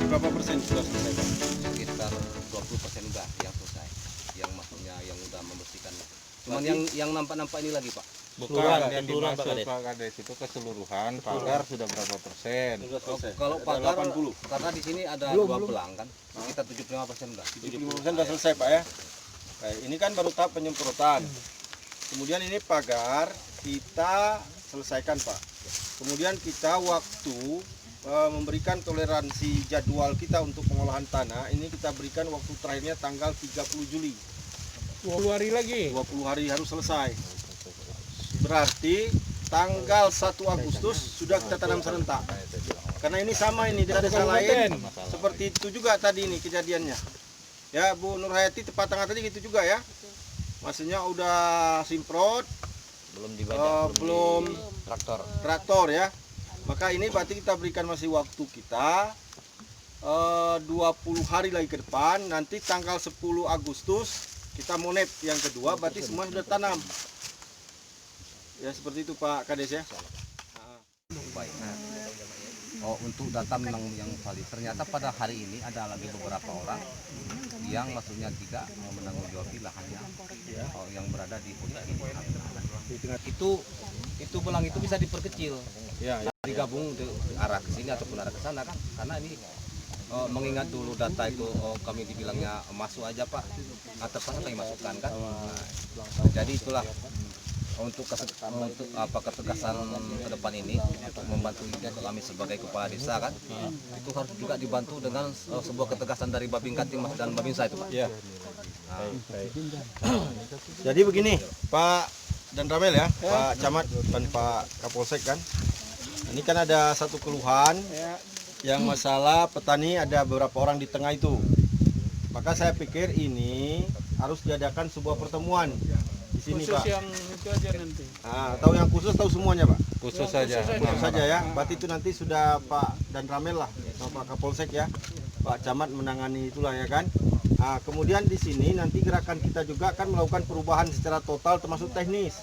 berapa persen sudah selesai Pak? Sekitar 20% udah yang selesai, yang maksudnya yang udah membersihkan. Cuman yang nampak-nampak ini lagi Pak. Bukan yang dimaksud Pak Kades itu keseluruhan pagar sudah berapa persen? Sudah selesai. Kalau Ada pagar 80. karena di sini ada dua belang kan, sekitar 75% udah. 75% sudah selesai Pak ya. Baik, ini kan baru tahap penyemprotan. Kemudian ini pagar kita selesaikan Pak. Kemudian kita waktu memberikan toleransi jadwal kita untuk pengolahan tanah, ini kita berikan waktu terakhirnya tanggal 30 Juli. 20 hari lagi. 20 hari harus selesai. Berarti tanggal 1 Agustus sudah kita tanam serentak. Karena ini sama ini di desa lain seperti itu juga tadi ini kejadiannya. Ya Bu Nurhayati tepat tengah tadi gitu juga ya. Maksudnya udah simprot, belum traktor ya. Maka ini berarti kita berikan masih waktu kita 20 hari lagi ke depan. Nanti tanggal 10 Agustus kita monep yang kedua, berarti semua sudah tanam. Ya seperti itu Pak Kades ya. Baik. Oh, untuk data memang yang valid. Ternyata pada hari ini ada lagi beberapa orang yang maksudnya tidak menanggung jawab lahannya, yang berada di posisi itu belang itu bisa diperkecil, digabung ke arah ke sini ataupun arah ke sana kan, karena ini mengingat dulu data itu kami dibilangnya masuk aja Pak, terpaksa kami masukkan kan. Jadi itulah untuk ketegasan ke depan ini untuk membantu kami sebagai kepala desa kan, itu harus juga dibantu dengan sebuah ketegasan dari Babin Katim dan Babinsa itu Pak. Ya. Jadi begini Pak dan Ramel ya, Pak Camat dan Pak Kapolsek kan. Ini kan ada satu keluhan yang masalah petani ada beberapa orang di tengah itu. Maka saya pikir ini harus diadakan sebuah pertemuan di sini khusus Pak. Yang itu aja nanti. Tahu yang khusus tahu semuanya Pak. Khusus saja. Khusus saja ya. Berarti itu nanti sudah Pak dan Ramel lah sama Pak Kapolsek ya. Pak Camat menangani itulah ya kan. Kemudian di sini nanti gerakan kita juga akan melakukan perubahan secara total termasuk teknis.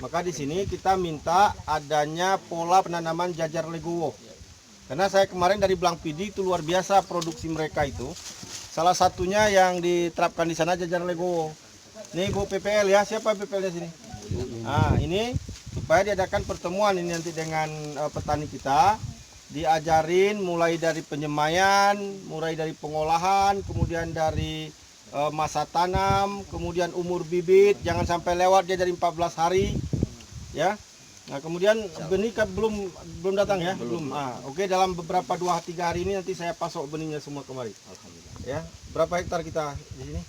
Maka di sini kita minta adanya pola penanaman jajar legowo. Karena saya kemarin dari Blang Pidi itu luar biasa produksi mereka itu. Salah satunya yang diterapkan di sana jajar legowo. Nih Bu PPL ya, siapa PPL di sini? Ini supaya diadakan pertemuan ini nanti dengan petani kita, diajarin mulai dari penyemaian, mulai dari pengolahan, kemudian dari masa tanam, kemudian umur bibit, jangan sampai lewat dia dari 14 hari, ya. Nah kemudian benih belum datang ya, belum. Oke, dalam beberapa 2-3 hari ini nanti saya pasok benihnya semua kemari. Ya, berapa hektar kita di sini?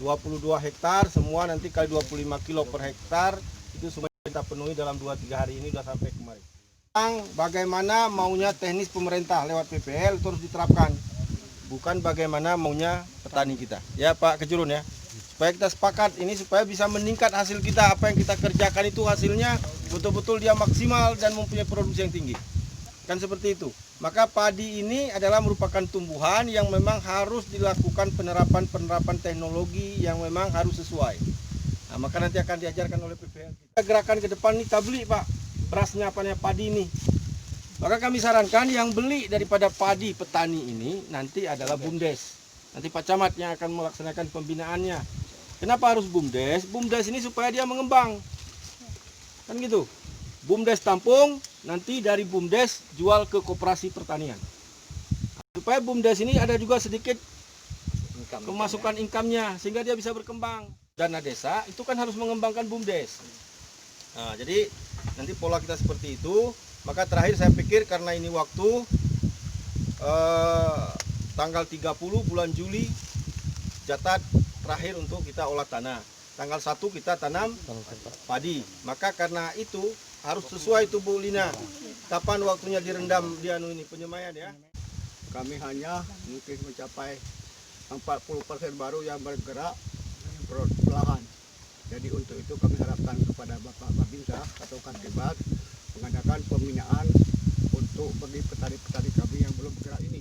22 hektar, semua nanti kali 25 kilo per hektar, itu semua kita penuhi dalam 2-3 hari ini sudah sampai kemari. Bagaimana maunya teknis pemerintah lewat PPL itu harus diterapkan, bukan bagaimana maunya petani kita. Ya Pak Kejurun ya, supaya kita sepakat ini supaya bisa meningkat hasil kita, apa yang kita kerjakan itu hasilnya betul-betul dia maksimal dan mempunyai produksi yang tinggi. Kan seperti itu. Maka padi ini adalah merupakan tumbuhan yang memang harus dilakukan penerapan teknologi yang memang harus sesuai. Nah, maka nanti akan diajarkan oleh PPL. Gerakan ke depan ini tabli Pak, berasnya padi ini. Maka kami sarankan yang beli daripada padi petani ini nanti adalah BUMDes. Nanti Pak Camat yang akan melaksanakan pembinaannya. Kenapa harus BUMDes? BUMDes ini supaya dia mengembang. Kan gitu. BUMDes tampung, nanti dari BUMDes jual ke koperasi pertanian. Supaya BUMDes ini ada juga sedikit pemasukan income-nya, sehingga dia bisa berkembang. Dana desa itu kan harus mengembangkan BUMDes. Nah, jadi nanti pola kita seperti itu. Maka terakhir saya pikir karena ini waktu tanggal 30 bulan Juli jatah terakhir untuk kita olah tanah. Tanggal 1 kita tanam padi. Maka karena itu harus sesuai itu Bu Lina. Kapan waktunya direndam ini penyemaian ya? Kami hanya mungkin mencapai 40% baru yang bergerak perlahan. Jadi untuk itu kami harapkan kepada Bapak Babinsa atau Kantibag mengadakan pembinaan untuk bagi petani-petani kami yang belum bergerak ini.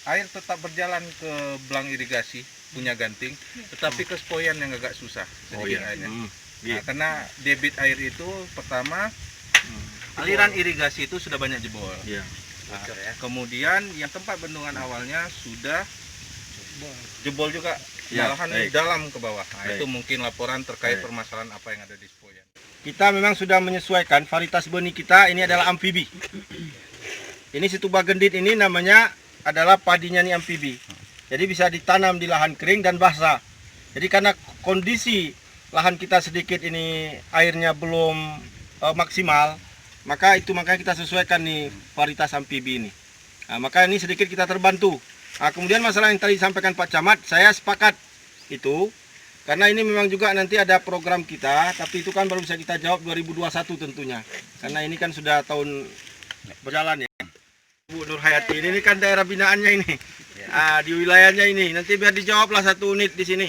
Air tetap berjalan ke belang irigasi punya Ganting, tetapi kespoyan yang agak susah sedikit airnya. Nah, karena debit air itu pertama aliran irigasi itu sudah banyak jebol. Kemudian yang tempat bendungan awalnya sudah jebol juga, Ya, malahan baik. dalam ke bawah. Nah, Baik. itu mungkin laporan terkait Baik. permasalahan apa yang ada di Sepoyan. Kita memang sudah menyesuaikan varietas benih kita, ini adalah amfibi. Ini situba gendit ini namanya adalah padinya nih amfibi. Jadi bisa ditanam di lahan kering dan basah. Jadi karena kondisi lahan kita sedikit ini airnya belum maksimal, makanya kita sesuaikan nih varietas amfibi ini. Nah, maka ini sedikit kita terbantu. Nah, kemudian masalah yang tadi disampaikan Pak Camat, saya sepakat itu. Karena ini memang juga nanti ada program kita, tapi itu kan baru bisa kita jawab 2021 tentunya. Karena ini kan sudah tahun berjalan ya. Bu Nur Hayati ini kan daerah binaannya ini. Di wilayahnya ini. Nanti biar dijawablah satu unit di sini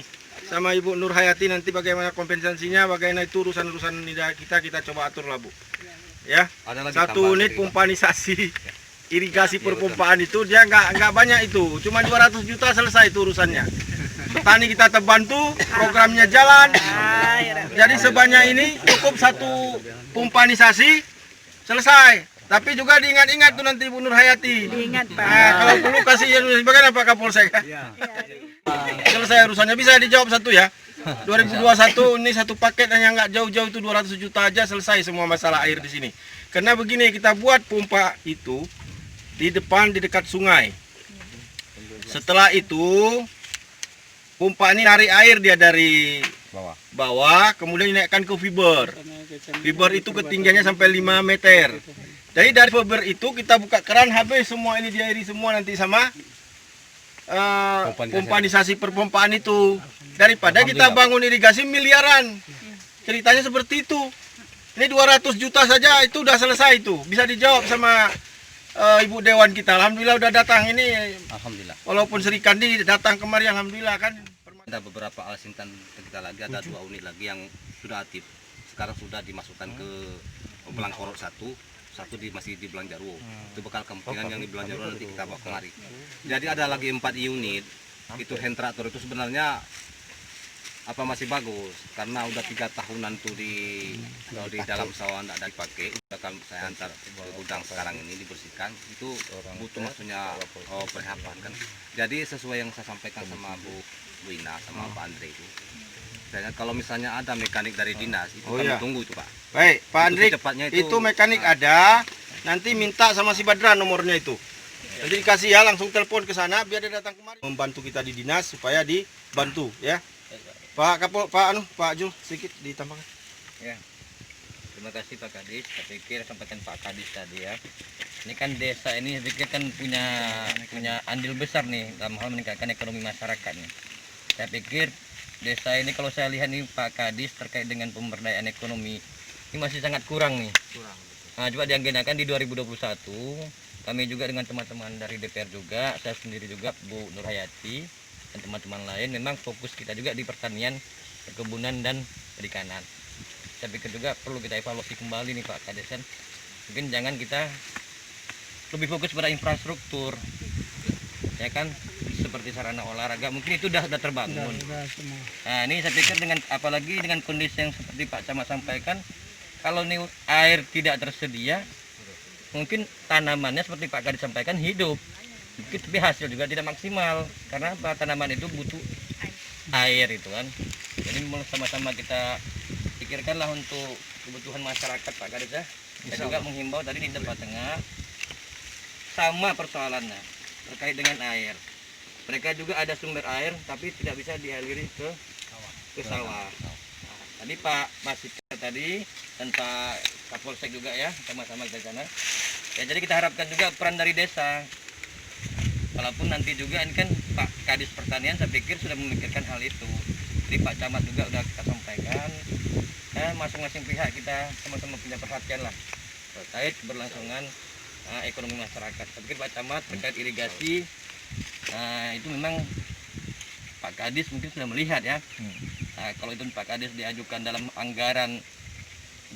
sama Ibu Nur Hayati, nanti bagaimana kompensasinya, bagaimana itu urusan-urusan kita coba atur lah Bu. Ya. Ada lagi Satu tambahan unit dari Pak. pumpanisasi irigasi perpompaan itu dia nggak banyak itu, cuma 200 juta selesai itu urusannya. Petani kita terbantu, programnya jalan. Jadi sebanyak ini cukup satu pumpanisasi selesai. Tapi juga diingat-ingat tuh nanti Bu Nur Hayati. Diingat, Pak. Nah, kalau perlu kasih bagaimana Pak Kapolsek? Selesai urusannya, bisa dijawab satu ya. 2021 ini satu paket hanya nggak jauh-jauh itu 200 juta aja selesai semua masalah air di sini. Karena begini, kita buat pompa itu di dekat sungai. Setelah itu pompa ini narik air dia dari bawah, kemudian dinaikkan ke fiber. Fiber itu ketinggiannya sampai 5 meter. Jadi dari fiber itu kita buka keran, habis semua ini diairi semua nanti sama pumpanisasi perpompaan itu. Daripada kita bangun irigasi miliaran. Ceritanya seperti itu. Ini 200 juta saja itu udah selesai itu. Bisa dijawab sama Ibu Dewan kita. Alhamdulillah udah datang ini. Alhamdulillah. Walaupun Sri Kandi datang kemari, alhamdulillah kan. Ada beberapa alsintan kita lagi, ada 2 unit lagi yang sudah aktif. Sekarang sudah dimasukkan ke Belangkorok satu masih di Belangjarwo. Itu bakal kemungkinan yang di Belangjarwo nanti kita bawa kemari. Jadi ada lagi 4 unit. Itu hand traktor itu sebenarnya masih bagus karena udah 3 tahunan tuh di dalam sawah tidak ada dipakai. Udah saya antar ke gudang sekarang ini dibersihkan. Itu butuh maksudnya perhatian kan. Jadi sesuai yang saya sampaikan sama Bu Ina sama Pak Andre itu. Dan kalau misalnya ada mekanik dari dinas itu kami tunggu itu Pak. Baik, Pak Andri, Secepatnya itu mekanik ada. Nanti minta sama si Badran nomornya itu. Nanti dikasih ya, langsung telepon ke sana biar dia datang kemari. Membantu kita di dinas supaya dibantu ya. Pak Jul sedikit ditambahkan. Ya, terima kasih Pak Kadis. Saya pikir sampaikan Pak Kadis tadi ya. Ini kan desa ini saya pikir kan punya andil besar nih dalam hal meningkatkan ekonomi masyarakat nih. Saya pikir desa ini kalau saya lihat nih Pak Kadis terkait dengan pemberdayaan ekonomi ini masih sangat kurang nih. Nah, coba diagendakan di 2021 kami juga dengan teman-teman dari DPR juga, saya sendiri juga Bu Nur Hayati dan teman-teman lain memang fokus kita juga di pertanian, perkebunan dan perikanan. Saya pikir juga perlu kita evaluasi kembali nih Pak Kades kan. Mungkin jangan kita lebih fokus pada infrastruktur. Ya kan, seperti sarana olahraga mungkin itu udah terbangun. Nah, ini saya pikir dengan apalagi dengan kondisi yang seperti Pak Camat sampaikan, kalau nih air tidak tersedia, mungkin tanamannya seperti Pak Kades sampaikan hidup. Mungkin tapi hasil juga tidak maksimal karena apa, tanaman itu butuh air itu kan. Jadi sama-sama kita pikirkanlah untuk kebutuhan masyarakat Pak Kades ya. Saya juga menghimbau tadi di tempat tengah sama persoalannya terkait dengan air. Mereka juga ada sumber air tapi tidak bisa dialiri ke sawah. Nah, tadi Pak Masika tadi dan Pak Kapolsek juga ya sama-sama di sana. Ya jadi kita harapkan juga peran dari desa. Walaupun nanti juga ini kan Pak Kadis Pertanian saya pikir sudah memikirkan hal itu. Jadi Pak Camat juga sudah kita sampaikan. Masing-masing pihak kita sama-sama punya perhatian lah terkait keberlangsungan ekonomi masyarakat. Saya pikir Pak Camat terkait irigasi itu memang Pak Kadis mungkin sudah melihat ya. Kalau itu Pak Kadis diajukan dalam anggaran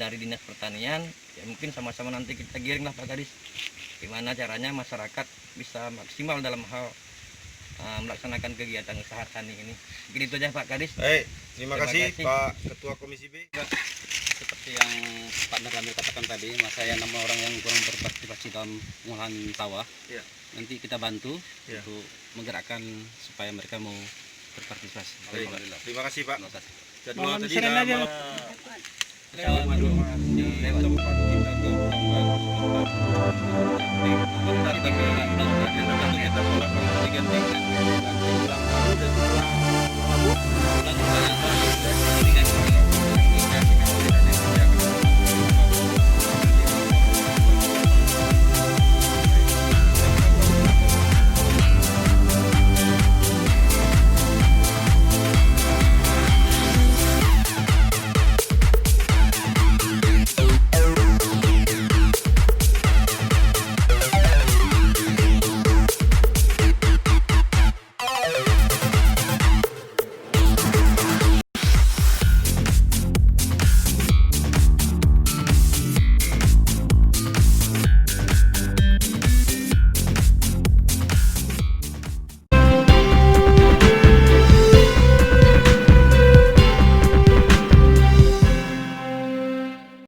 dari Dinas Pertanian, ya mungkin sama-sama nanti kita giring lah Pak Kadis. Gimana caranya masyarakat bisa maksimal dalam hal melaksanakan kegiatan usaha tani ini. Mungkin itu aja Pak Kadis. Baik, terima kasih kasih. Pak Ketua Komisi B. seperti yang Pak Ramil katakan tadi, saya 6 orang yang kurang berpartisipasi dalam pengolahan sawah. Ya. Nanti kita bantu Ya. untuk menggerakkan supaya mereka mau berpartisipasi. Alhamdulillah. Terima kasih Pak. Terima kasih. Jadwal tadi Ganti tulang paru dan tulang